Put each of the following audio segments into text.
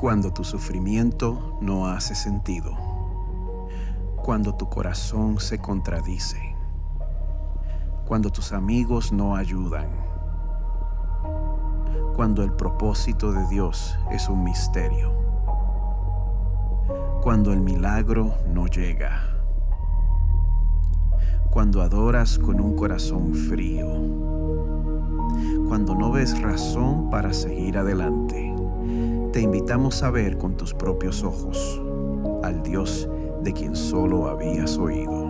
Cuando tu sufrimiento no hace sentido. Cuando tu corazón se contradice. Cuando tus amigos no ayudan. Cuando el propósito de Dios es un misterio. Cuando el milagro no llega. Cuando adoras con un corazón frío. Cuando no ves razón para seguir adelante. Te invitamos a ver con tus propios ojos al Dios de quien solo habías oído.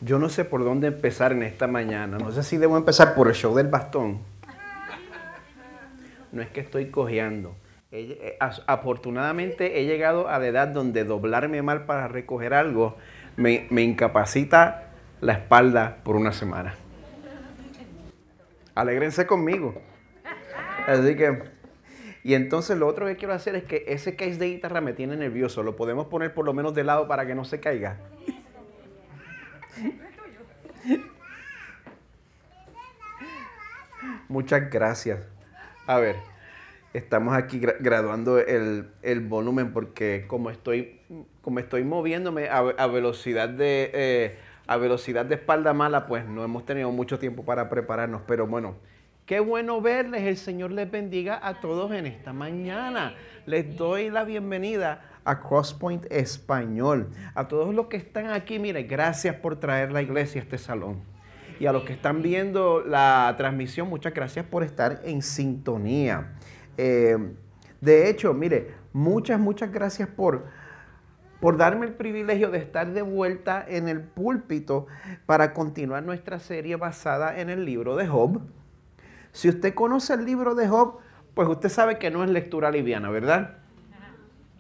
Yo no sé por dónde empezar en esta mañana. No sé si debo empezar por el show del bastón. No es que estoy cojeando. Afortunadamente he llegado a la edad donde doblarme mal para recoger algo me incapacita la espalda por una semana. Alégrense conmigo. Así que, y entonces lo otro que quiero hacer es que ese case de guitarra me tiene nervioso. Lo podemos poner por lo menos de lado para que no se caiga. Muchas gracias. A ver, estamos aquí graduando el volumen porque como estoy moviéndome a velocidad de espalda mala, pues no hemos tenido mucho tiempo para prepararnos. Pero bueno, qué bueno verles. El Señor les bendiga a todos en esta mañana. Les doy la bienvenida a Crosspoint Español. A todos los que están aquí, mire, gracias por traer la iglesia a este salón. Y a los que están viendo la transmisión, muchas gracias por estar en sintonía. De hecho, mire, muchas gracias por darme el privilegio de estar de vuelta en el púlpito para continuar nuestra serie basada en el libro de Job. Si usted conoce el libro de Job, pues usted sabe que no es lectura liviana, ¿verdad?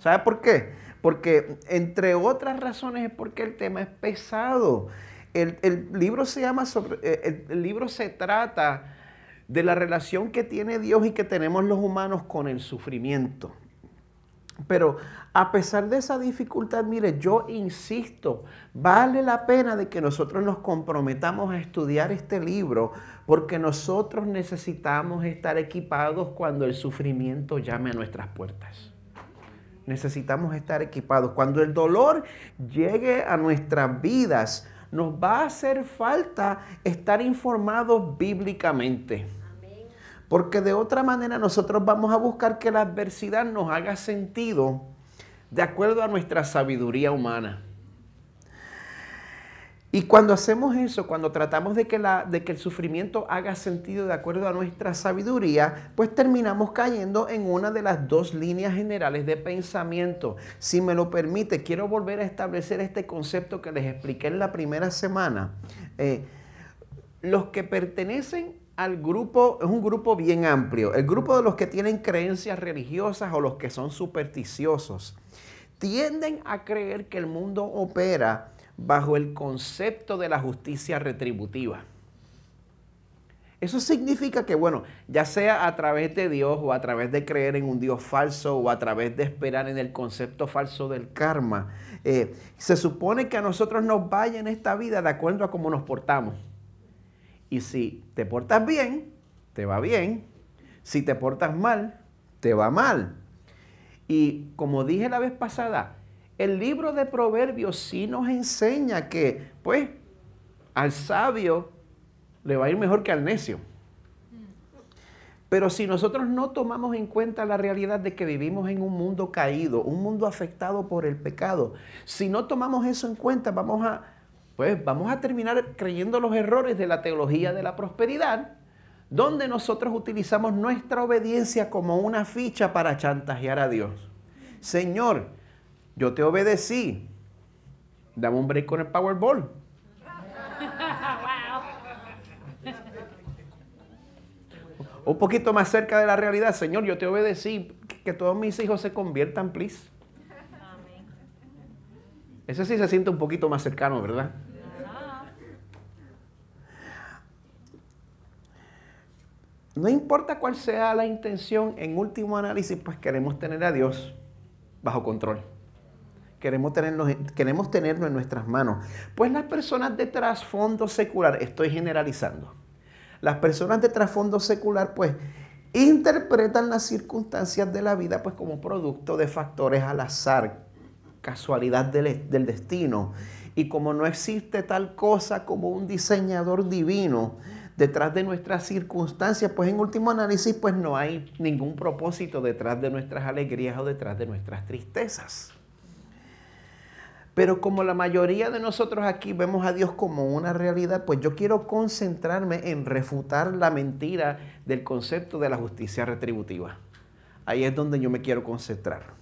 ¿Sabe por qué? Porque, entre otras razones, es porque el tema es pesado. El libro el libro se trata de la relación que tiene Dios y que tenemos los humanos con el sufrimiento. Pero a pesar de esa dificultad, mire, yo insisto, vale la pena de que nosotros nos comprometamos a estudiar este libro porque nosotros necesitamos estar equipados cuando el sufrimiento llame a nuestras puertas. Necesitamos estar equipados. Cuando el dolor llegue a nuestras vidas, nos va a hacer falta estar informados bíblicamente. Porque de otra manera nosotros vamos a buscar que la adversidad nos haga sentido de acuerdo a nuestra sabiduría humana. Y cuando hacemos eso, cuando tratamos de que el sufrimiento haga sentido de acuerdo a nuestra sabiduría, pues terminamos cayendo en una de las dos líneas generales de pensamiento. Si me lo permite, quiero volver a establecer este concepto que les expliqué en la primera semana. Los que pertenecen al grupo, es un grupo bien amplio, el grupo de los que tienen creencias religiosas o los que son supersticiosos, tienden a creer que el mundo opera bajo el concepto de la justicia retributiva. Eso significa que, bueno, ya sea a través de Dios o a través de creer en un Dios falso o a través de esperar en el concepto falso del karma, se supone que a nosotros nos vaya en esta vida de acuerdo a cómo nos portamos. Y si te portas bien, te va bien. Si te portas mal, te va mal. Y como dije la vez pasada, el libro de Proverbios sí nos enseña que, pues, al sabio le va a ir mejor que al necio. Pero si nosotros no tomamos en cuenta la realidad de que vivimos en un mundo caído, un mundo afectado por el pecado, si no tomamos eso en cuenta, vamos a terminar creyendo los errores de la teología de la prosperidad, donde nosotros utilizamos nuestra obediencia como una ficha para chantajear a Dios. Señor, yo te obedecí. Dame un break con el Powerball. Un poquito más cerca de la realidad. Señor, yo te obedecí. Que todos mis hijos se conviertan, please. Ese sí se siente un poquito más cercano, ¿verdad? No importa cuál sea la intención, en último análisis, pues queremos tener a Dios bajo control. queremos tenerlo en nuestras manos. Pues las personas de trasfondo secular, estoy generalizando, las personas de trasfondo secular pues interpretan las circunstancias de la vida pues como producto de factores al azar, casualidad del destino. Y como no existe tal cosa como un diseñador divino detrás de nuestras circunstancias, pues en último análisis pues no hay ningún propósito detrás de nuestras alegrías o detrás de nuestras tristezas. Pero como la mayoría de nosotros aquí vemos a Dios como una realidad, pues yo quiero concentrarme en refutar la mentira del concepto de la justicia retributiva. Ahí es donde yo me quiero concentrar.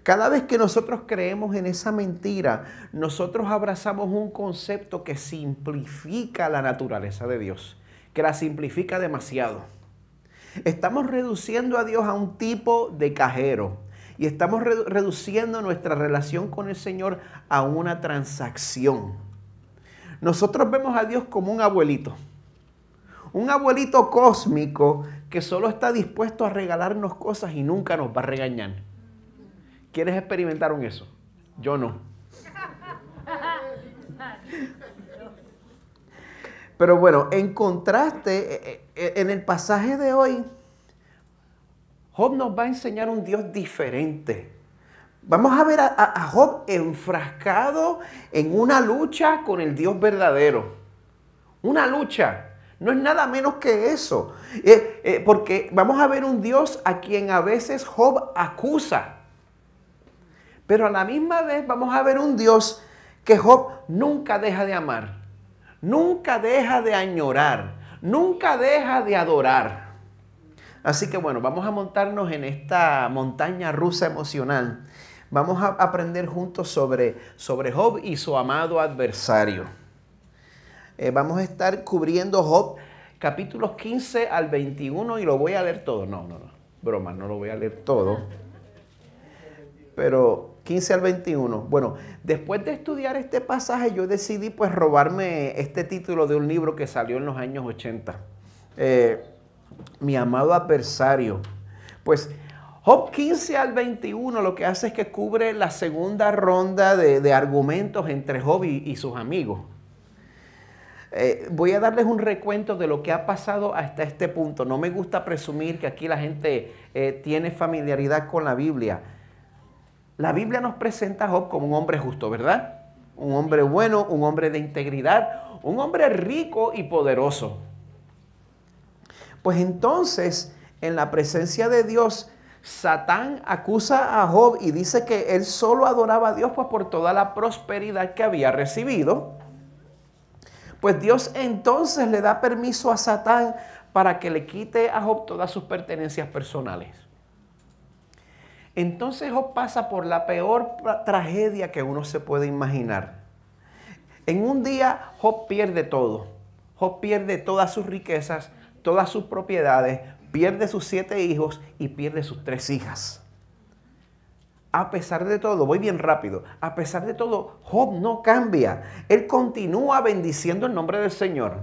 Cada vez que nosotros creemos en esa mentira, nosotros abrazamos un concepto que simplifica la naturaleza de Dios, que la simplifica demasiado. Estamos reduciendo a Dios a un tipo de cajero. Y estamos reduciendo nuestra relación con el Señor a una transacción. Nosotros vemos a Dios como un abuelito cósmico que solo está dispuesto a regalarnos cosas y nunca nos va a regañar. ¿Quieres experimentar eso? Yo no. Pero bueno, en contraste, en el pasaje de hoy, Job nos va a enseñar un Dios diferente. Vamos a ver a Job enfrascado en una lucha con el Dios verdadero. Una lucha. No es nada menos que eso. Porque vamos a ver un Dios a quien a veces Job acusa. Pero a la misma vez vamos a ver un Dios que Job nunca deja de amar. Nunca deja de añorar. Nunca deja de adorar. Así que bueno, vamos a montarnos en esta montaña rusa emocional. Vamos a aprender juntos sobre Job y su amado adversario. Vamos a estar cubriendo Job capítulos 15 al 21 y lo voy a leer todo. No, broma, no lo voy a leer todo. Pero 15 al 21. Bueno, después de estudiar este pasaje yo decidí pues robarme este título de un libro que salió en los años 80. Mi amado adversario. Pues Job 15 al 21 lo que hace es que cubre la segunda ronda de argumentos entre Job y sus amigos. Voy a darles un recuento de lo que ha pasado hasta este punto. No me gusta presumir que aquí la gente tiene familiaridad con la Biblia. La Biblia nos presenta a Job como un hombre justo, ¿verdad? Un hombre bueno, un hombre de integridad, un hombre rico y poderoso. Pues entonces, en la presencia de Dios, Satán acusa a Job y dice que él solo adoraba a Dios pues, por toda la prosperidad que había recibido. Pues Dios entonces le da permiso a Satán para que le quite a Job todas sus pertenencias personales. Entonces Job pasa por la peor tragedia que uno se puede imaginar. En un día Job pierde todo. Job pierde todas sus riquezas, todas sus propiedades, pierde sus 7 hijos y pierde sus 3 hijas. A pesar de todo, voy bien rápido, a pesar de todo, Job no cambia. Él continúa bendiciendo el nombre del Señor.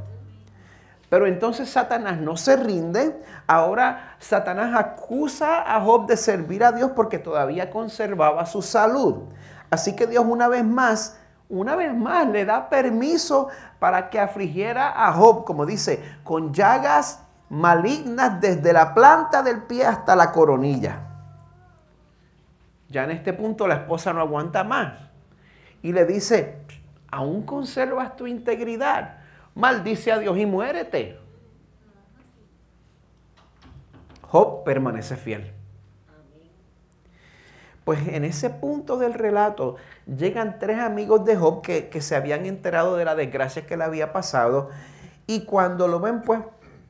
Pero entonces Satanás no se rinde. Ahora Satanás acusa a Job de servir a Dios porque todavía conservaba su salud. Así que Dios una vez más le da permiso para que afligiera a Job, como dice, con llagas malignas desde la planta del pie hasta la coronilla. Ya en este punto la esposa no aguanta más y le dice, ¿aún conservas tu integridad? Maldice a Dios y muérete. Job permanece fiel. Pues en ese punto del relato llegan 3 amigos de Job que se habían enterado de la desgracia que le había pasado y cuando lo ven, pues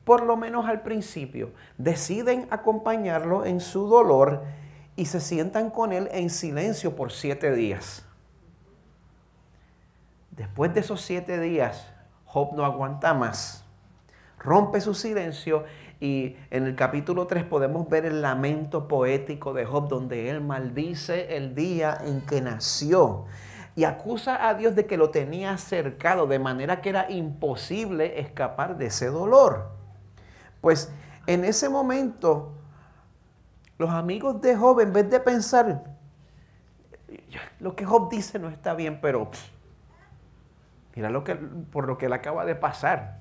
por lo menos al principio, deciden acompañarlo en su dolor y se sientan con él en silencio por 7 días. Después de esos 7 días, Job no aguanta más. Rompe su silencio y en el capítulo 3 podemos ver el lamento poético de Job donde él maldice el día en que nació y acusa a Dios de que lo tenía cercado de manera que era imposible escapar de ese dolor. Pues en ese momento los amigos de Job, en vez de pensar, lo que Job dice no está bien, pero mira por lo que él acaba de pasar.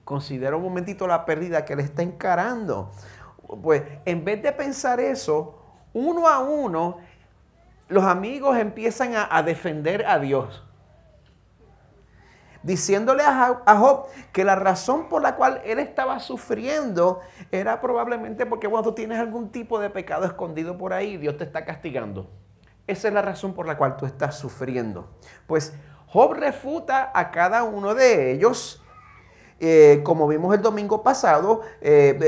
Considera un momentito la pérdida que él está encarando. Pues en vez de pensar eso, uno a uno, los amigos empiezan a defender a Dios. Diciéndole a Job que la razón por la cual él estaba sufriendo era probablemente porque cuando tú tienes algún tipo de pecado escondido por ahí, Dios te está castigando. Esa es la razón por la cual tú estás sufriendo. Pues Job refuta a cada uno de ellos. Como vimos el domingo pasado,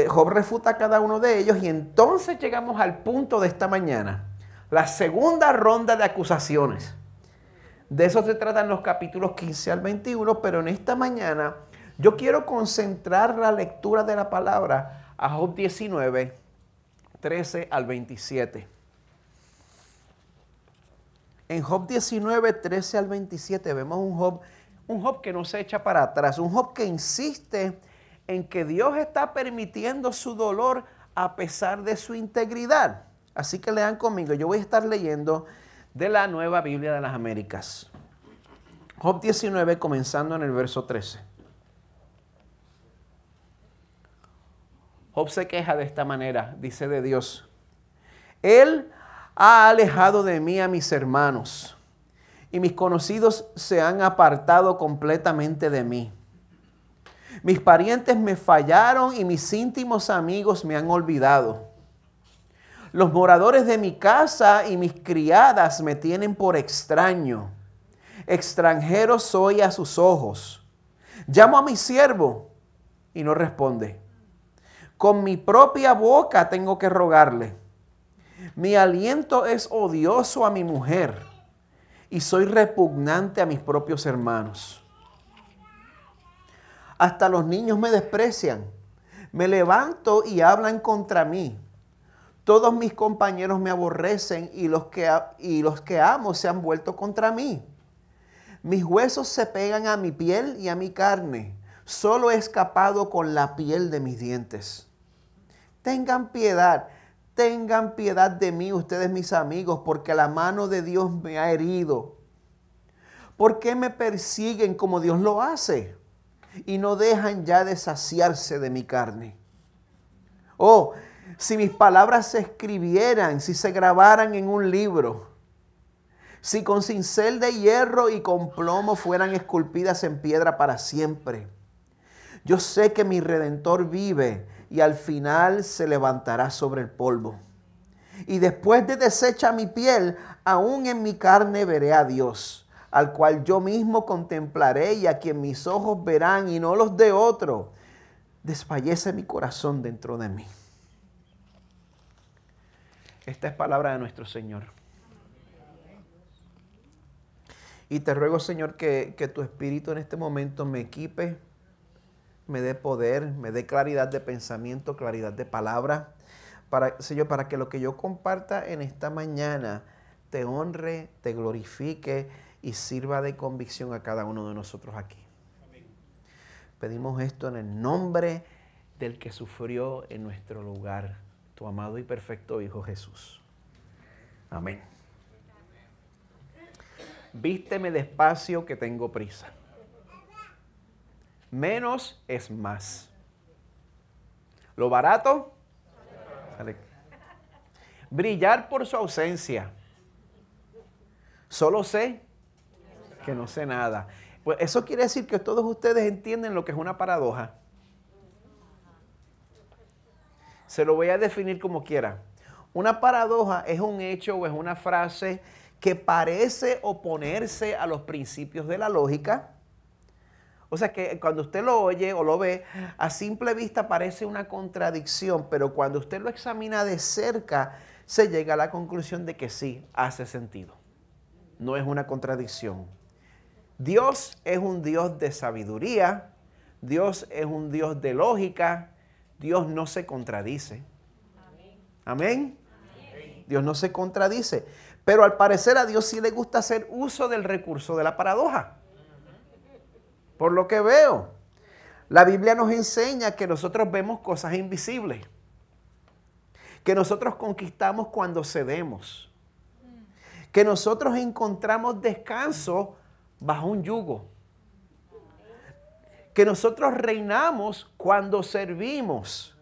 Job refuta a cada uno de ellos y entonces llegamos al punto de esta mañana. La segunda ronda de acusaciones. De eso se tratan los capítulos 15 al 21, pero en esta mañana yo quiero concentrar la lectura de la palabra a Job 19, 13 al 27. En Job 19, 13 al 27 vemos un Job que no se echa para atrás, un Job que insiste en que Dios está permitiendo su dolor a pesar de su integridad. Así que lean conmigo, yo voy a estar leyendo de la Nueva Biblia de las Américas. Job 19, comenzando en el verso 13. Job se queja de esta manera, dice de Dios: Él ha alejado de mí a mis hermanos, y mis conocidos se han apartado completamente de mí. Mis parientes me fallaron y mis íntimos amigos me han olvidado. Los moradores de mi casa y mis criadas me tienen por extraño. Extranjero soy a sus ojos. Llamo a mi siervo y no responde. Con mi propia boca tengo que rogarle. Mi aliento es odioso a mi mujer y soy repugnante a mis propios hermanos. Hasta los niños me desprecian. Me levanto y hablan contra mí. Todos mis compañeros me aborrecen y los que amo se han vuelto contra mí. Mis huesos se pegan a mi piel y a mi carne. Solo he escapado con la piel de mis dientes. Tengan piedad de mí ustedes mis amigos, porque la mano de Dios me ha herido. ¿Por qué me persiguen como Dios lo hace? Y no dejan ya de saciarse de mi carne. Oh, si mis palabras se escribieran, si se grabaran en un libro, si con cincel de hierro y con plomo fueran esculpidas en piedra para siempre. Yo sé que mi Redentor vive y al final se levantará sobre el polvo. Y después de deshecha mi piel, aún en mi carne veré a Dios, al cual yo mismo contemplaré y a quien mis ojos verán y no los de otro. Desfallece mi corazón dentro de mí. Esta es palabra de nuestro Señor. Y te ruego, Señor, que tu Espíritu en este momento me equipe, me dé poder, me dé claridad de pensamiento, claridad de palabra, Señor, para que lo que yo comparta en esta mañana te honre, te glorifique y sirva de convicción a cada uno de nosotros aquí. Amén. Pedimos esto en el nombre del que sufrió en nuestro lugar, tu amado y perfecto Hijo Jesús. Amén. Vísteme despacio que tengo prisa. Menos es más. Lo barato sale. Brillar por su ausencia. Solo sé que no sé nada. Pues eso quiere decir que todos ustedes entienden lo que es una paradoja. Se lo voy a definir como quiera. Una paradoja es un hecho o es una frase que parece oponerse a los principios de la lógica. O sea que cuando usted lo oye o lo ve, a simple vista parece una contradicción, pero cuando usted lo examina de cerca, se llega a la conclusión de que sí, hace sentido. No es una contradicción. Dios es un Dios de sabiduría, Dios es un Dios de lógica, Dios no se contradice. Amén. Amén. Dios no se contradice. Pero al parecer a Dios sí le gusta hacer uso del recurso de la paradoja. Por lo que veo, la Biblia nos enseña que nosotros vemos cosas invisibles, que nosotros conquistamos cuando cedemos, que nosotros encontramos descanso bajo un yugo, que nosotros reinamos cuando servimos,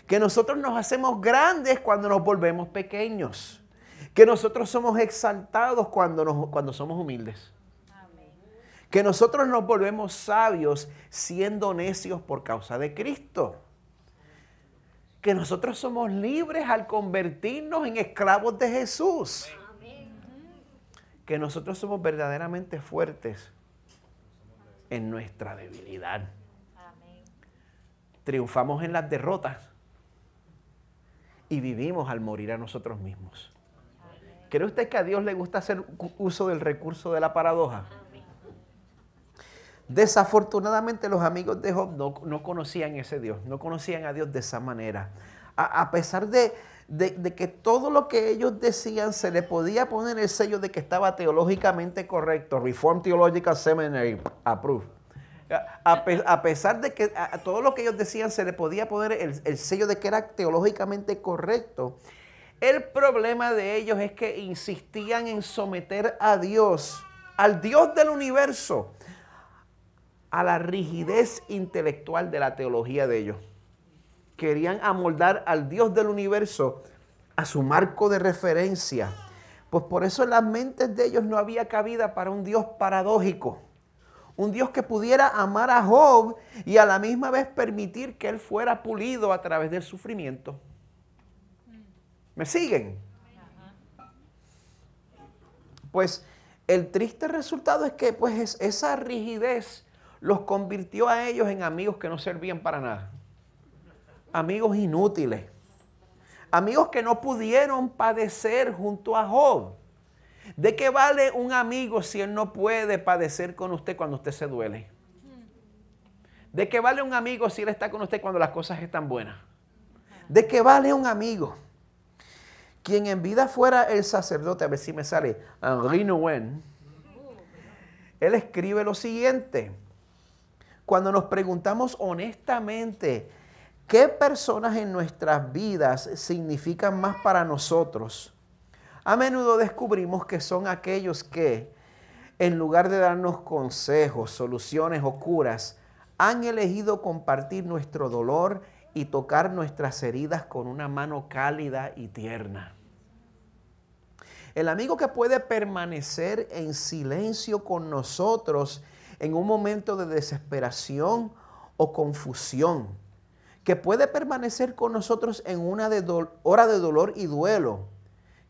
que nosotros nos hacemos grandes cuando nos volvemos pequeños, que nosotros somos exaltados cuando somos humildes, que nosotros nos volvemos sabios siendo necios por causa de Cristo, que nosotros somos libres al convertirnos en esclavos de Jesús, que nosotros somos verdaderamente fuertes en nuestra debilidad. Triunfamos en las derrotas y vivimos al morir a nosotros mismos. ¿Cree usted que a Dios le gusta hacer uso del recurso de la paradoja? Desafortunadamente los amigos de Job no conocían ese Dios, no conocían a Dios de esa manera. A pesar de que todo lo que ellos decían se le podía poner el sello de que estaba teológicamente correcto, Reformed Theological Seminary, approved. A pesar de que a todo lo que ellos decían se le podía poner el sello de que era teológicamente correcto, el problema de ellos es que insistían en someter a Dios, al Dios del universo, a la rigidez intelectual de la teología de ellos. Querían amoldar al Dios del universo a su marco de referencia. Pues por eso en las mentes de ellos no había cabida para un Dios paradójico. Un Dios que pudiera amar a Job y a la misma vez permitir que él fuera pulido a través del sufrimiento. ¿Me siguen? Pues el triste resultado es que pues esa rigidez los convirtió a ellos en amigos que no servían para nada. Amigos inútiles. Amigos que no pudieron padecer junto a Job. ¿De qué vale un amigo si él no puede padecer con usted cuando usted se duele? ¿De qué vale un amigo si él está con usted cuando las cosas están buenas? ¿De qué vale un amigo? Quien en vida fuera el sacerdote, a ver si me sale, Henri Nouwen, él escribe lo siguiente: cuando nos preguntamos honestamente qué personas en nuestras vidas significan más para nosotros, a menudo descubrimos que son aquellos que, en lugar de darnos consejos, soluciones o curas, han elegido compartir nuestro dolor y tocar nuestras heridas con una mano cálida y tierna. El amigo que puede permanecer en silencio con nosotros en un momento de desesperación o confusión, que puede permanecer con nosotros en una hora de dolor y duelo,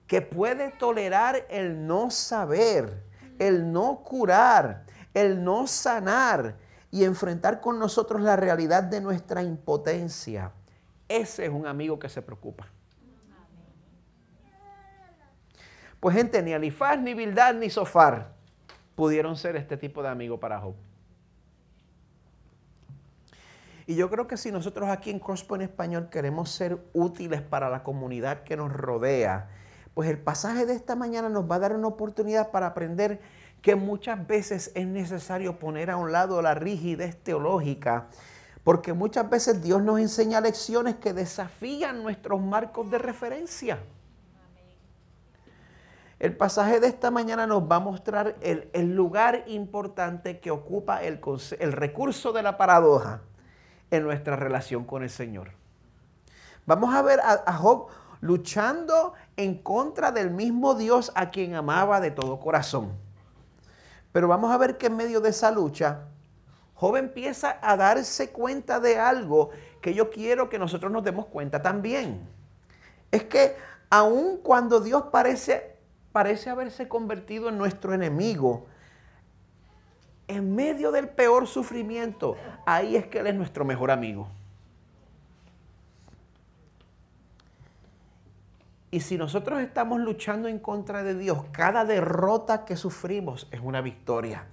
que puede tolerar el no saber, el no curar, el no sanar y enfrentar con nosotros la realidad de nuestra impotencia. Ese es un amigo que se preocupa. Pues gente, ni Elifaz, ni Bildad, ni Zofar pudieron ser este tipo de amigo para Job. Y yo creo que si nosotros aquí en Crosspoint Español queremos ser útiles para la comunidad que nos rodea, pues el pasaje de esta mañana nos va a dar una oportunidad para aprender que muchas veces es necesario poner a un lado la rigidez teológica, porque muchas veces Dios nos enseña lecciones que desafían nuestros marcos de referencia. El pasaje de esta mañana nos va a mostrar el lugar importante que ocupa el recurso de la paradoja en nuestra relación con el Señor. Vamos a ver a Job luchando en contra del mismo Dios a quien amaba de todo corazón. Pero vamos a ver que en medio de esa lucha, Job empieza a darse cuenta de algo que yo quiero que nosotros nos demos cuenta también. Es que aun cuando Dios parece haberse convertido en nuestro enemigo, en medio del peor sufrimiento, ahí es que Él es nuestro mejor amigo. Y si nosotros estamos luchando en contra de Dios, cada derrota que sufrimos es una victoria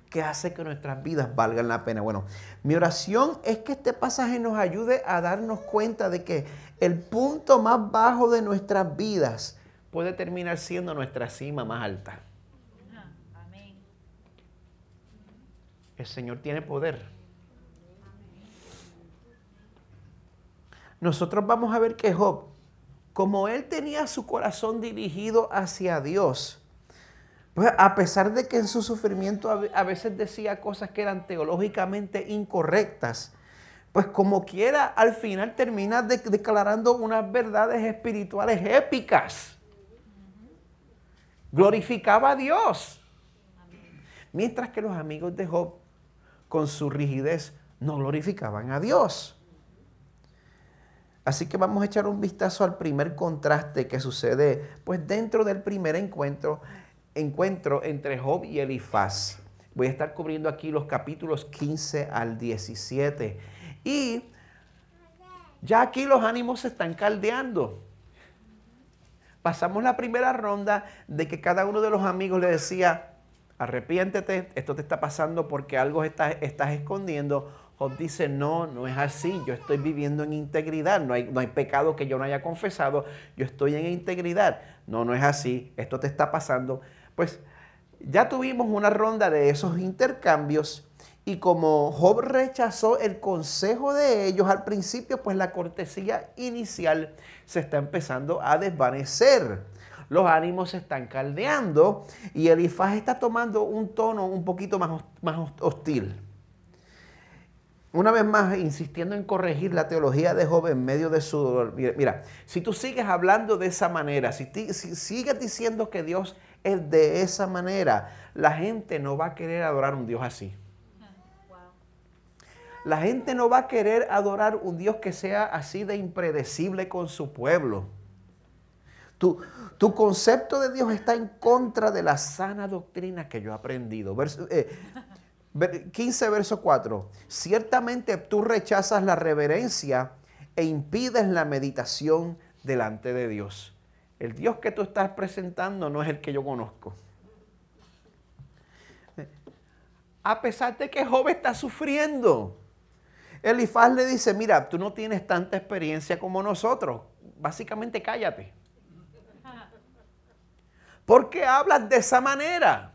que hace que nuestras vidas valgan la pena. Bueno, mi oración es que este pasaje nos ayude a darnos cuenta de que el punto más bajo de nuestras vidas puede terminar siendo nuestra cima más alta. Amén. El Señor tiene poder. Nosotros vamos a ver que Job como él tenía su corazón dirigido hacia Dios, pues a pesar de que en su sufrimiento a veces decía cosas que eran teológicamente incorrectas, pues como quiera, al final termina declarando unas verdades espirituales épicas. Glorificaba a Dios. Mientras que los amigos de Job, con su rigidez, no glorificaban a Dios. Así que vamos a echar un vistazo al primer contraste que sucede pues dentro del primer encuentro entre Job y Elifaz. Voy a estar cubriendo aquí los capítulos 15 al 17. Y ya aquí los ánimos se están caldeando. Pasamos la primera ronda de que cada uno de los amigos le decía, arrepiéntete, esto te está pasando porque algo estás escondiendo. Job dice, no, no es así, yo estoy viviendo en integridad, no hay pecado que yo no haya confesado, yo estoy en integridad. No, no es así, esto te está pasando. Pues ya tuvimos una ronda de esos intercambios y como Job rechazó el consejo de ellos al principio, pues la cortesía inicial se está empezando a desvanecer. Los ánimos se están caldeando y Elifaz está tomando un tono un poquito más hostil. Una vez más, insistiendo en corregir la teología de Job en medio de su dolor. Mira, si tú sigues hablando de esa manera, si sigues diciendo que Dios es de esa manera, la gente no va a querer adorar un Dios así. La gente no va a querer adorar un Dios que sea así de impredecible con su pueblo. Tu concepto de Dios está en contra de la sana doctrina que yo he aprendido. 15 verso 4. Ciertamente tú rechazas la reverencia e impides la meditación delante de Dios. El Dios que tú estás presentando no es el que yo conozco. A pesar de que Job está sufriendo, Elifaz le dice, mira, tú no tienes tanta experiencia como nosotros. Básicamente cállate. ¿Por qué hablas de esa manera?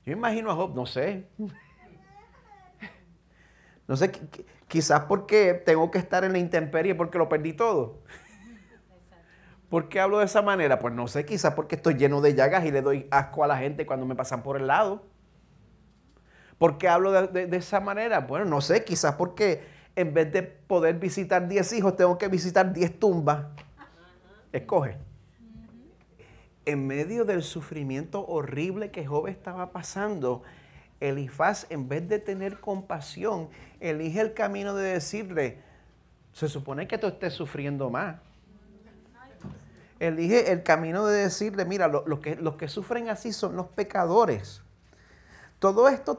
Yo imagino a Job, no sé, quizás porque tengo que estar en la intemperie porque lo perdí todo. ¿Por qué hablo de esa manera? Pues no sé, quizás porque estoy lleno de llagas y le doy asco a la gente cuando me pasan por el lado. ¿Por qué hablo de esa manera? Bueno, no sé, quizás porque en vez de poder visitar 10 hijos, tengo que visitar 10 tumbas. Escoge. En medio del sufrimiento horrible que Job estaba pasando, Elifaz, en vez de tener compasión, elige el camino de decirle, se supone que tú estés sufriendo más. Elige el camino de decirle, mira, los que sufren así son los pecadores. Todo esto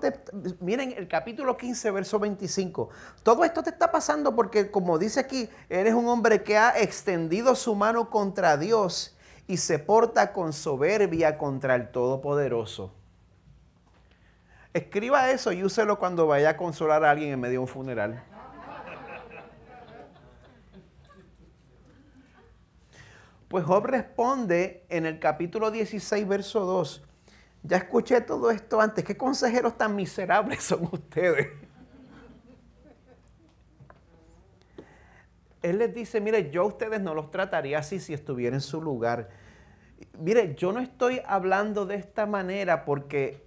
miren el capítulo 15, verso 25. Todo esto te está pasando porque, como dice aquí, eres un hombre que ha extendido su mano contra Dios y se porta con soberbia contra el Todopoderoso. Escriba eso y úselo cuando vaya a consolar a alguien en medio de un funeral. Pues Job responde en el capítulo 16, verso 2. Ya escuché todo esto antes. ¿Qué consejeros tan miserables son ustedes? Él les dice, mire, yo a ustedes no los trataría así si estuviera en su lugar. Mire, yo no estoy hablando de esta manera porque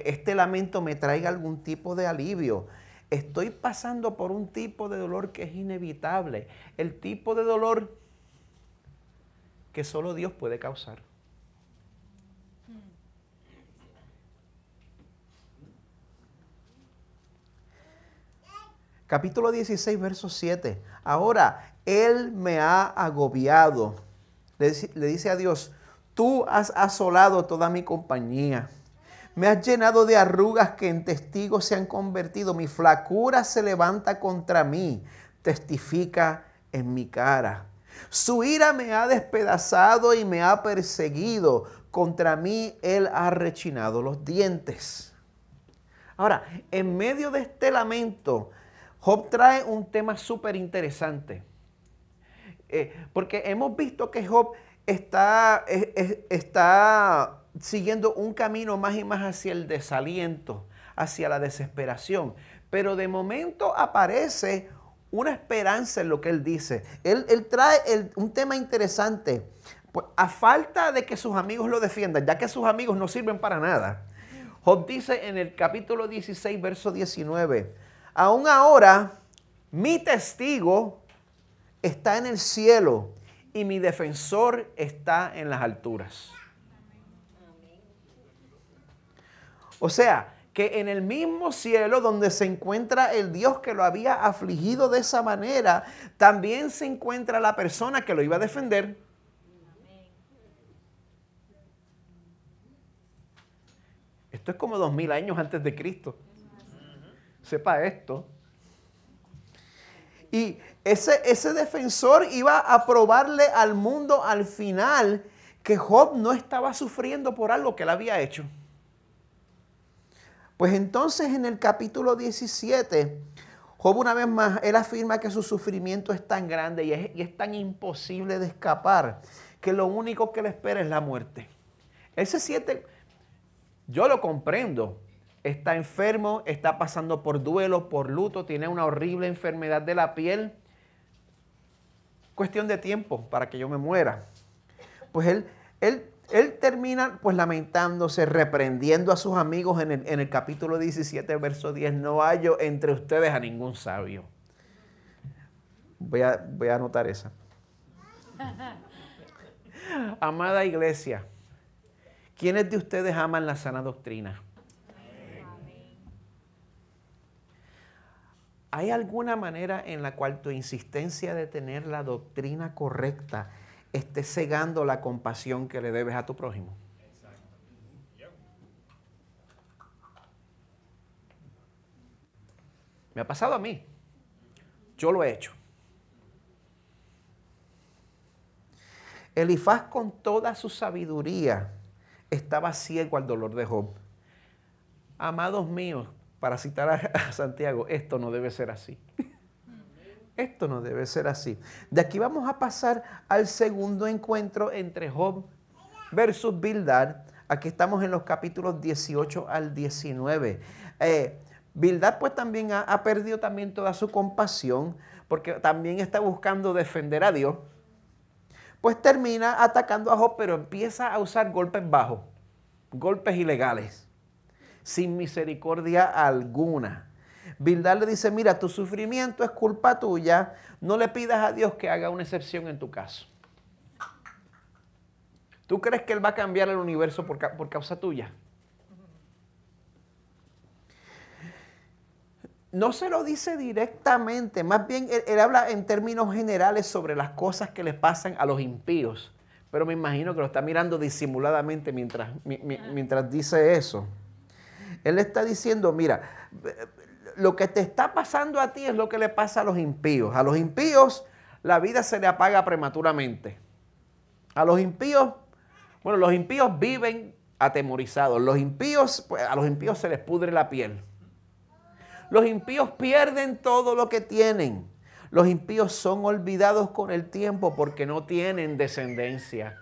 este lamento me traiga algún tipo de alivio. Estoy pasando por un tipo de dolor que es inevitable. El tipo de dolor que solo Dios puede causar. Capítulo 16, verso 7. Ahora, Él me ha agobiado. Le dice a Dios, tú has asolado toda mi compañía. Me has llenado de arrugas que en testigos se han convertido. Mi flacura se levanta contra mí. Testifica en mi cara. Su ira me ha despedazado y me ha perseguido. Contra mí Él ha rechinado los dientes. Ahora, en medio de este lamento, Job trae un tema súper interesante. Porque hemos visto que Job está siguiendo un camino más y más hacia el desaliento, hacia la desesperación. Pero de momento aparece una esperanza en lo que él dice. Él trae un tema interesante. Pues, a falta de que sus amigos lo defiendan, ya que sus amigos no sirven para nada. Job dice en el capítulo 16, verso 19, aún ahora mi testigo está en el cielo y mi defensor está en las alturas. O sea, que en el mismo cielo donde se encuentra el Dios que lo había afligido de esa manera, también se encuentra la persona que lo iba a defender. Esto es como 2000 años antes de Cristo. Sepa esto. Y ese defensor iba a probarle al mundo al final que Job no estaba sufriendo por algo que él había hecho. Pues entonces en el capítulo 17, Job una vez más, él afirma que su sufrimiento es tan grande y es tan imposible de escapar que lo único que le espera es la muerte. Él se siente, yo lo comprendo, está enfermo, está pasando por duelo, por luto, tiene una horrible enfermedad de la piel. Cuestión de tiempo para que yo me muera. Pues él termina pues lamentándose, reprendiendo a sus amigos en el capítulo 17, verso 10. No hallo entre ustedes a ningún sabio. Voy a anotar esa. Amada iglesia, ¿quiénes de ustedes aman la sana doctrina? ¿Hay alguna manera en la cual tu insistencia de tener la doctrina correcta esté cegando la compasión que le debes a tu prójimo? Me ha pasado a mí. Yo lo he hecho. Elifaz con toda su sabiduría estaba ciego al dolor de Job. Amados míos, para citar a Santiago, esto no debe ser así. Esto no debe ser así. De aquí vamos a pasar al segundo encuentro entre Job versus Bildad. Aquí estamos en los capítulos 18 al 19. Bildad pues también ha perdido también toda su compasión porque también está buscando defender a Dios. Pues termina atacando a Job, pero empieza a usar golpes bajos, golpes ilegales, sin misericordia alguna. Bildad le dice, mira, tu sufrimiento es culpa tuya, no le pidas a Dios que haga una excepción en tu caso. ¿Tú crees que Él va a cambiar el universo por causa tuya? No se lo dice directamente, más bien él habla en términos generales sobre las cosas que le pasan a los impíos, pero me imagino que lo está mirando disimuladamente mientras dice eso. Él está diciendo, mira, lo que te está pasando a ti es lo que le pasa a los impíos. A los impíos la vida se le apaga prematuramente. A los impíos, bueno, los impíos viven atemorizados. Los impíos, pues, a los impíos se les pudre la piel. Los impíos pierden todo lo que tienen. Los impíos son olvidados con el tiempo porque no tienen descendencia.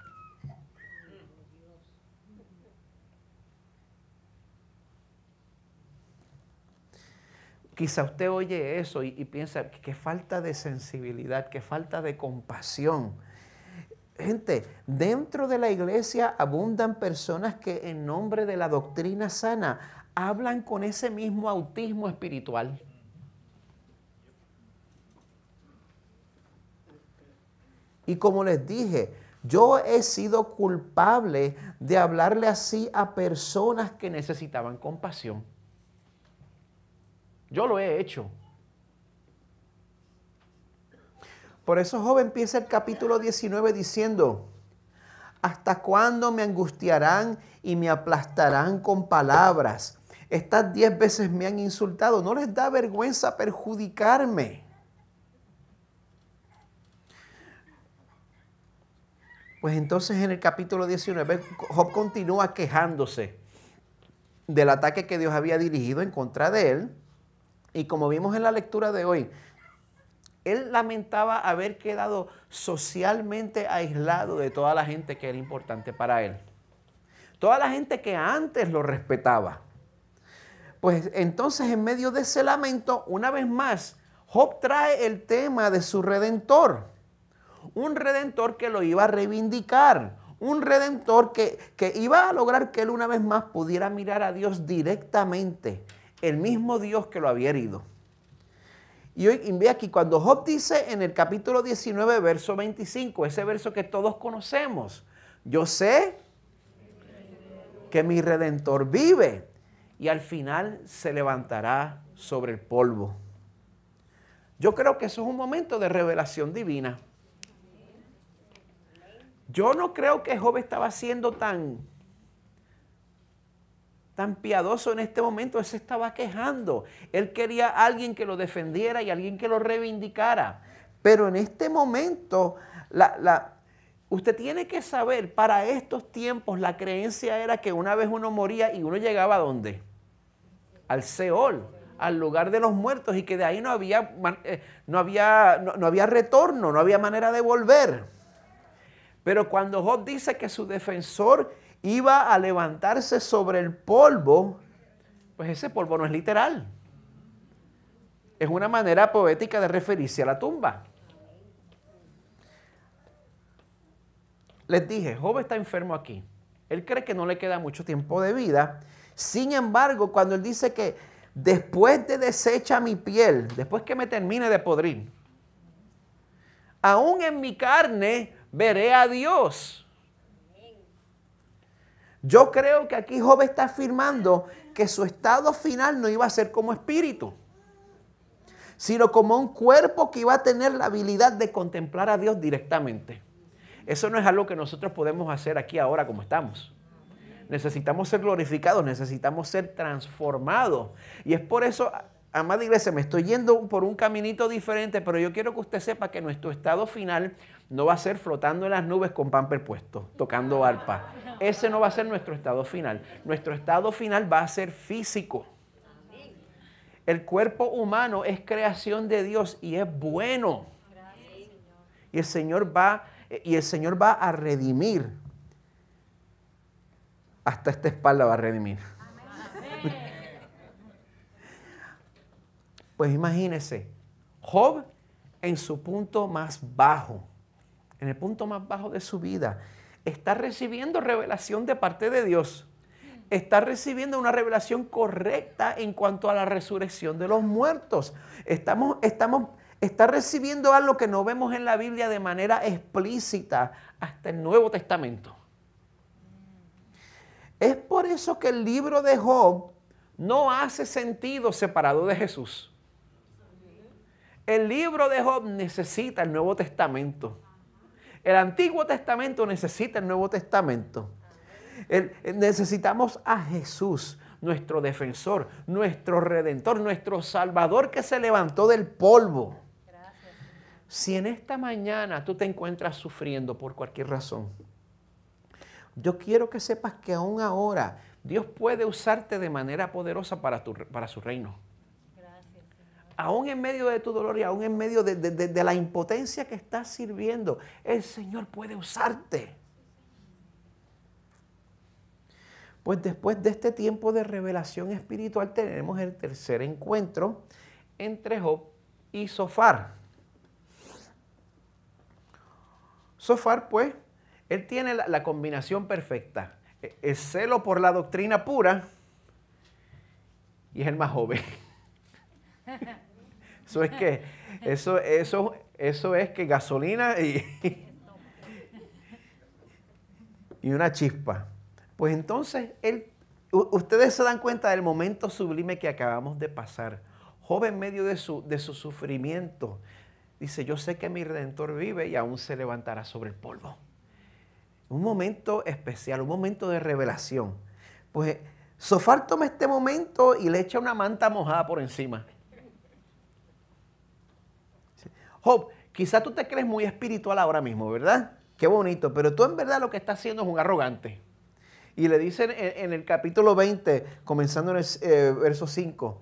Quizá usted oye eso y piensa que falta de sensibilidad, que falta de compasión. Gente, dentro de la iglesia abundan personas que en nombre de la doctrina sana hablan con ese mismo autismo espiritual. Y como les dije, yo he sido culpable de hablarle así a personas que necesitaban compasión. Yo lo he hecho. Por eso Job empieza el capítulo 19 diciendo, ¿hasta cuándo me angustiarán y me aplastarán con palabras? Estas 10 veces me han insultado. ¿No les da vergüenza perjudicarme? Pues entonces en el capítulo 19 Job continúa quejándose del ataque que Dios había dirigido en contra de él. Y como vimos en la lectura de hoy, él lamentaba haber quedado socialmente aislado de toda la gente que era importante para él. Toda la gente que antes lo respetaba. Pues entonces en medio de ese lamento, una vez más, Job trae el tema de su redentor. Un redentor que lo iba a reivindicar. Un redentor que iba a lograr que él una vez más pudiera mirar a Dios directamente. El mismo Dios que lo había herido. Y hoy ve aquí, cuando Job dice en el capítulo 19, verso 25, ese verso que todos conocemos. Yo sé que mi redentor vive y al final se levantará sobre el polvo. Yo creo que eso es un momento de revelación divina. Yo no creo que Job estaba siendo tan piadoso en este momento. Él se estaba quejando. Él quería a alguien que lo defendiera y alguien que lo reivindicara. Pero en este momento, usted tiene que saber, para estos tiempos la creencia era que una vez uno moría y uno llegaba ¿a dónde? Al Seol, al lugar de los muertos, y que de ahí no había retorno, no había manera de volver. Pero cuando Job dice que su defensor iba a levantarse sobre el polvo, pues ese polvo no es literal. Es una manera poética de referirse a la tumba. Les dije, Job está enfermo aquí. Él cree que no le queda mucho tiempo de vida. Sin embargo, cuando él dice que después de deshecha mi piel, después que me termine de podrir, aún en mi carne veré a Dios. Yo creo que aquí Job está afirmando que su estado final no iba a ser como espíritu, sino como un cuerpo que iba a tener la habilidad de contemplar a Dios directamente. Eso no es algo que nosotros podemos hacer aquí ahora como estamos. Necesitamos ser glorificados, necesitamos ser transformados. Y es por eso, amada iglesia, me estoy yendo por un caminito diferente, pero yo quiero que usted sepa que nuestro estado final no va a ser flotando en las nubes con pamper puesto, tocando arpa. Ese no va a ser nuestro estado final. Nuestro estado final va a ser físico. El cuerpo humano es creación de Dios y es bueno. Y el Señor va a redimir. Hasta esta espalda va a redimir. Pues imagínese, Job en su punto más bajo, en el punto más bajo de su vida, está recibiendo revelación de parte de Dios. Está recibiendo una revelación correcta en cuanto a la resurrección de los muertos. Está recibiendo algo que no vemos en la Biblia de manera explícita hasta el Nuevo Testamento. Es por eso que el libro de Job no hace sentido separado de Jesús. El libro de Job necesita el Nuevo Testamento. El Antiguo Testamento necesita el Nuevo Testamento. Necesitamos a Jesús, nuestro defensor, nuestro redentor, nuestro salvador que se levantó del polvo. Gracias. Si en esta mañana tú te encuentras sufriendo por cualquier razón, yo quiero que sepas que aún ahora Dios puede usarte de manera poderosa para su reino. Aún en medio de tu dolor y aún en medio de la impotencia que estás sirviendo, el Señor puede usarte. Pues después de este tiempo de revelación espiritual tenemos el tercer encuentro entre Job y Zofar. Zofar, pues, él tiene la combinación perfecta. El celo por la doctrina pura y es el más joven. Eso es que gasolina y una chispa. Pues entonces, ustedes se dan cuenta del momento sublime que acabamos de pasar. Job en medio de su sufrimiento dice, yo sé que mi Redentor vive y aún se levantará sobre el polvo. Un momento especial, un momento de revelación. Pues Zofar toma este momento y le echa una manta mojada por encima. Job, quizá tú te crees muy espiritual ahora mismo, ¿verdad? Qué bonito, pero tú en verdad lo que estás haciendo es un arrogante. Y le dicen en el capítulo 20, comenzando en el verso 5,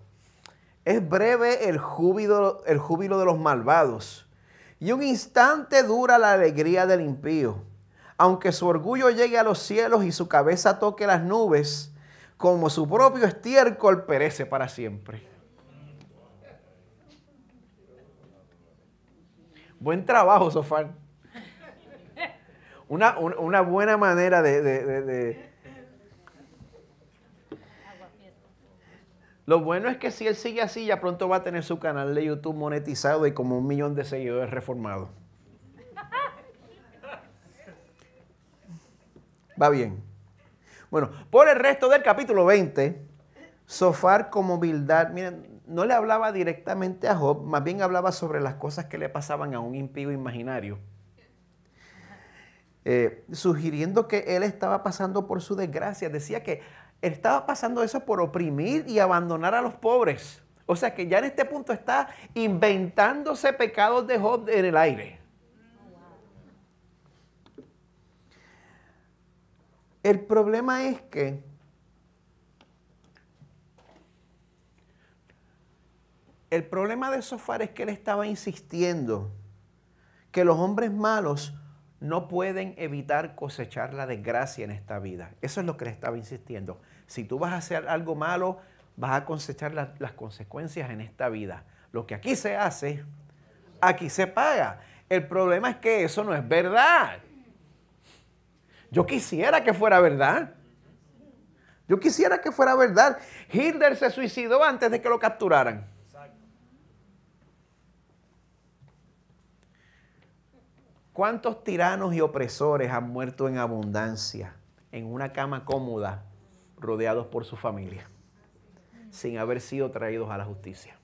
es breve el júbilo de los malvados, y un instante dura la alegría del impío. Aunque su orgullo llegue a los cielos y su cabeza toque las nubes, como su propio estiércol perece para siempre. Buen trabajo, Sofar. Una buena manera de... Lo bueno es que si él sigue así, ya pronto va a tener su canal de YouTube monetizado y como 1 millón de seguidores reformados. Va bien. Bueno, por el resto del capítulo 20, Sofar como Bildad, miren, no le hablaba directamente a Job, más bien hablaba sobre las cosas que le pasaban a un impío imaginario. Sugiriendo que él estaba pasando por su desgracia. Decía que él estaba pasando eso por oprimir y abandonar a los pobres. O sea que ya en este punto está inventándose pecados de Job en el aire. El problema es que el problema de Sofar es que él estaba insistiendo que los hombres malos no pueden evitar cosechar la desgracia en esta vida. Eso es lo que le estaba insistiendo. Si tú vas a hacer algo malo, vas a cosechar las consecuencias en esta vida. Lo que aquí se hace, aquí se paga. El problema es que eso no es verdad. Yo quisiera que fuera verdad. Yo quisiera que fuera verdad. Hitler se suicidó antes de que lo capturaran. ¿Cuántos tiranos y opresores han muerto en abundancia, en una cama cómoda, rodeados por su familia, sin haber sido traídos a la justicia?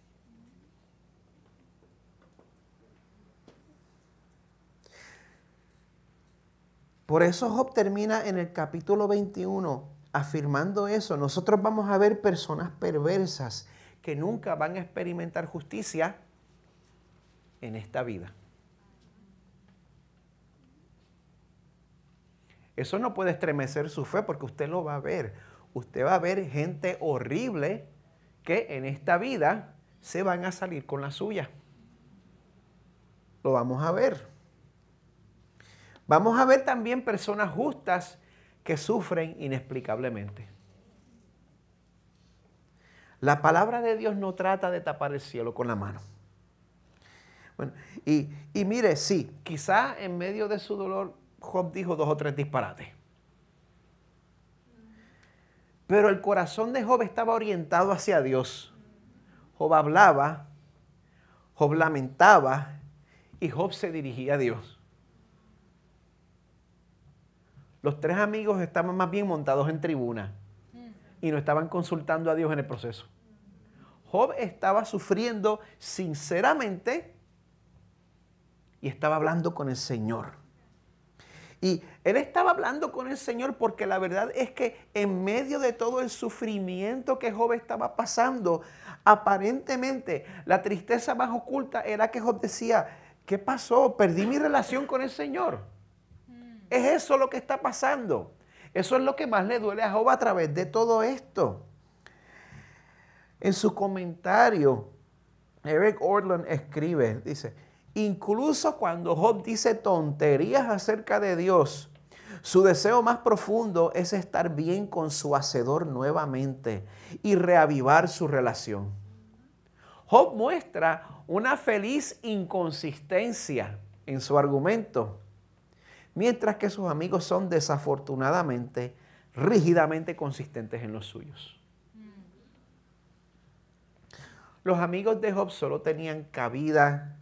Por eso Job termina en el capítulo 21 afirmando eso. Nosotros vamos a ver personas perversas que nunca van a experimentar justicia en esta vida. Eso no puede estremecer su fe porque usted lo va a ver. Usted va a ver gente horrible que en esta vida se van a salir con la suya. Lo vamos a ver. Vamos a ver también personas justas que sufren inexplicablemente. La palabra de Dios no trata de tapar el cielo con la mano. Bueno, y mire, sí, quizá en medio de su dolor Job dijo 2 o 3 disparates. Pero el corazón de Job estaba orientado hacia Dios. Job hablaba, Job lamentaba y Job se dirigía a Dios. Los 3 amigos estaban más bien montados en tribuna y no estaban consultando a Dios en el proceso. Job estaba sufriendo sinceramente y estaba hablando con el Señor. Y él estaba hablando con el Señor porque la verdad es que en medio de todo el sufrimiento que Job estaba pasando, aparentemente la tristeza más oculta era que Job decía, ¿qué pasó? Perdí mi relación con el Señor. Es eso lo que está pasando. Eso es lo que más le duele a Job a través de todo esto. En su comentario, Eric Orland escribe, dice, incluso cuando Job dice tonterías acerca de Dios, su deseo más profundo es estar bien con su Hacedor nuevamente y reavivar su relación. Job muestra una feliz inconsistencia en su argumento, mientras que sus amigos son desafortunadamente, rígidamente consistentes en los suyos. Los amigos de Job solo tenían cabida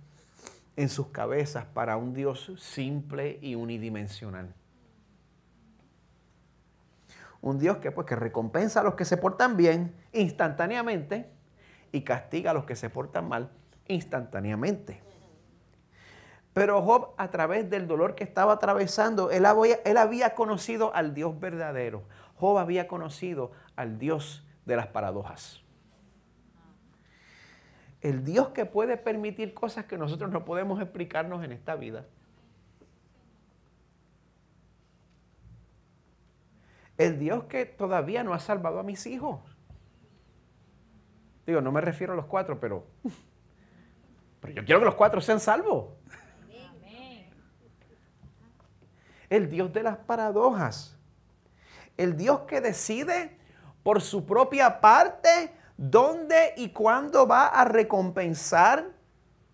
en sus cabezas para un Dios simple y unidimensional. Un Dios que recompensa a los que se portan bien instantáneamente y castiga a los que se portan mal instantáneamente. Pero Job, a través del dolor que estaba atravesando, él había conocido al Dios verdadero. Job había conocido al Dios de las paradojas. El Dios que puede permitir cosas que nosotros no podemos explicarnos en esta vida. El Dios que todavía no ha salvado a mis hijos. Digo, no me refiero a los 4, pero yo quiero que los 4 sean salvos. Amén. El Dios de las paradojas. El Dios que decide por su propia parte dónde y cuándo va a recompensar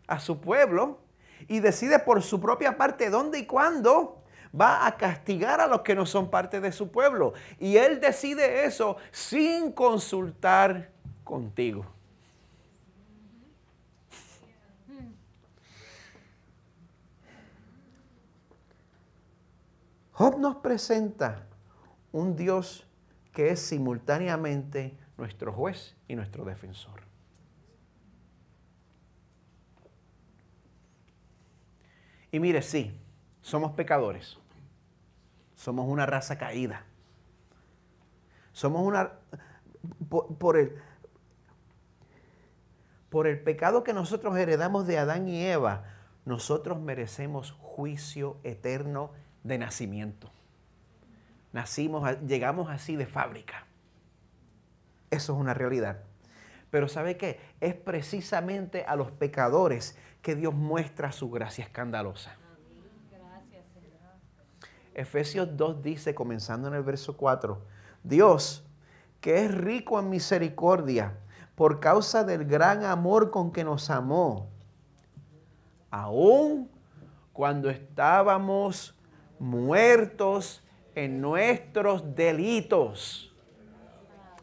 a su pueblo Y decide por su propia parte dónde y cuándo va a castigar a los que no son parte de su pueblo. Y Él decide eso sin consultar contigo. Job nos presenta un Dios que es simultáneamente nuestro juez y nuestro defensor. Y mire, sí, somos pecadores. Somos una raza caída. Somos una... Por el pecado que nosotros heredamos de Adán y Eva, nosotros merecemos juicio eterno de nacimiento. Llegamos así de fábrica. Eso es una realidad. Pero ¿sabe qué? Es precisamente a los pecadores que Dios muestra su gracia escandalosa. Gracias, Señor. Efesios 2 dice, comenzando en el verso 4, Dios, que es rico en misericordia, por causa del gran amor con que nos amó, aun cuando estábamos muertos en nuestros delitos.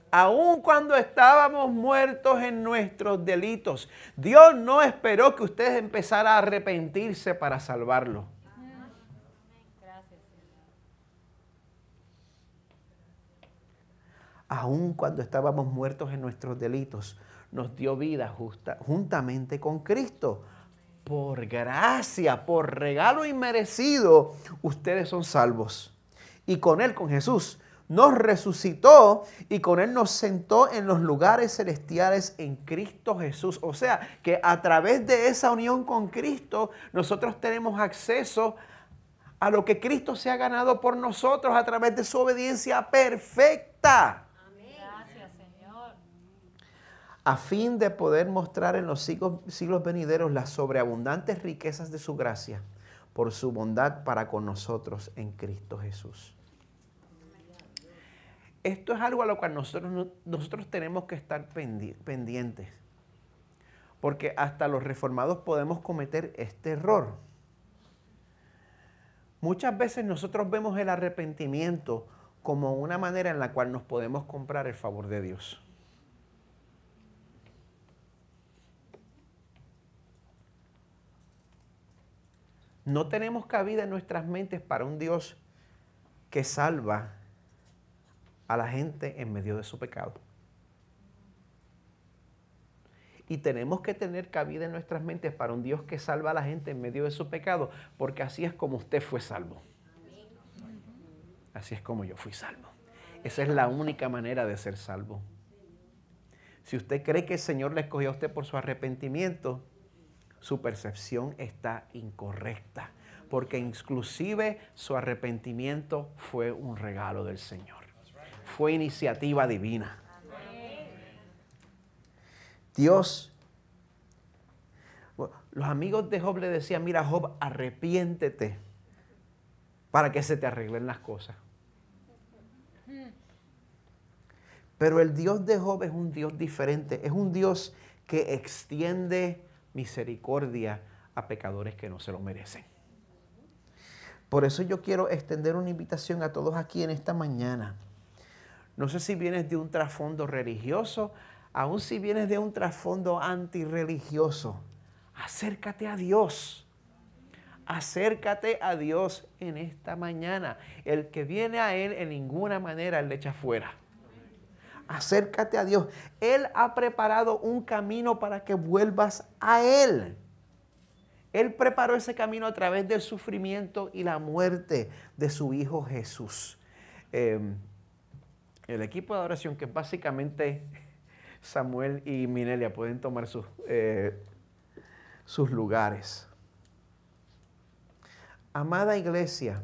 Aun cuando estábamos muertos en nuestros delitos, Dios no esperó que usted empezara a arrepentirse para salvarlo. Gracias, Señor. Aun cuando estábamos muertos en nuestros delitos, nos dio vida juntamente con Cristo. Por gracia, por regalo inmerecido, ustedes son salvos. Y con Él, con Jesús, nos resucitó y con Él nos sentó en los lugares celestiales en Cristo Jesús. O sea, que a través de esa unión con Cristo, nosotros tenemos acceso a lo que Cristo se ha ganado por nosotros a través de su obediencia perfecta. Gracias, Señor. A fin de poder mostrar en los siglos venideros las sobreabundantes riquezas de su gracia, por su bondad para con nosotros en Cristo Jesús. Esto es algo a lo cual nosotros tenemos que estar pendientes. Porque hasta los reformados podemos cometer este error. Muchas veces nosotros vemos el arrepentimiento como una manera en la cual nos podemos comprar el favor de Dios. No tenemos cabida en nuestras mentes para un Dios que salva a la gente en medio de su pecado. Y tenemos que tener cabida en nuestras mentes para un Dios que salva a la gente en medio de su pecado, porque así es como usted fue salvo. Así es como yo fui salvo. Esa es la única manera de ser salvo. Si usted cree que el Señor le escogió a usted por su arrepentimiento, su percepción está incorrecta, porque inclusive su arrepentimiento fue un regalo del Señor. Fue iniciativa divina. Dios, los amigos de Job le decían, mira Job, arrepiéntete para que se te arreglen las cosas. Pero el Dios de Job es un Dios diferente, es un Dios que extiende misericordia a pecadores que no se lo merecen. Por eso yo quiero extender una invitación a todos aquí en esta mañana. No sé si vienes de un trasfondo religioso, aun si vienes de un trasfondo antirreligioso, acércate a Dios. Acércate a Dios en esta mañana. El que viene a Él en ninguna manera Él le echa fuera. Acércate a Dios. Él ha preparado un camino para que vuelvas a Él. Él preparó ese camino a través del sufrimiento y la muerte de su Hijo Jesús. El equipo de adoración, que básicamente Samuel y Minelia pueden tomar sus lugares. Amada iglesia,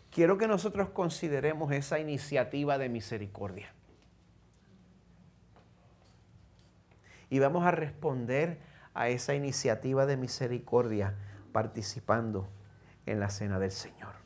quiero que nosotros consideremos esa iniciativa de misericordia. Y vamos a responder a esa iniciativa de misericordia participando en la cena del Señor.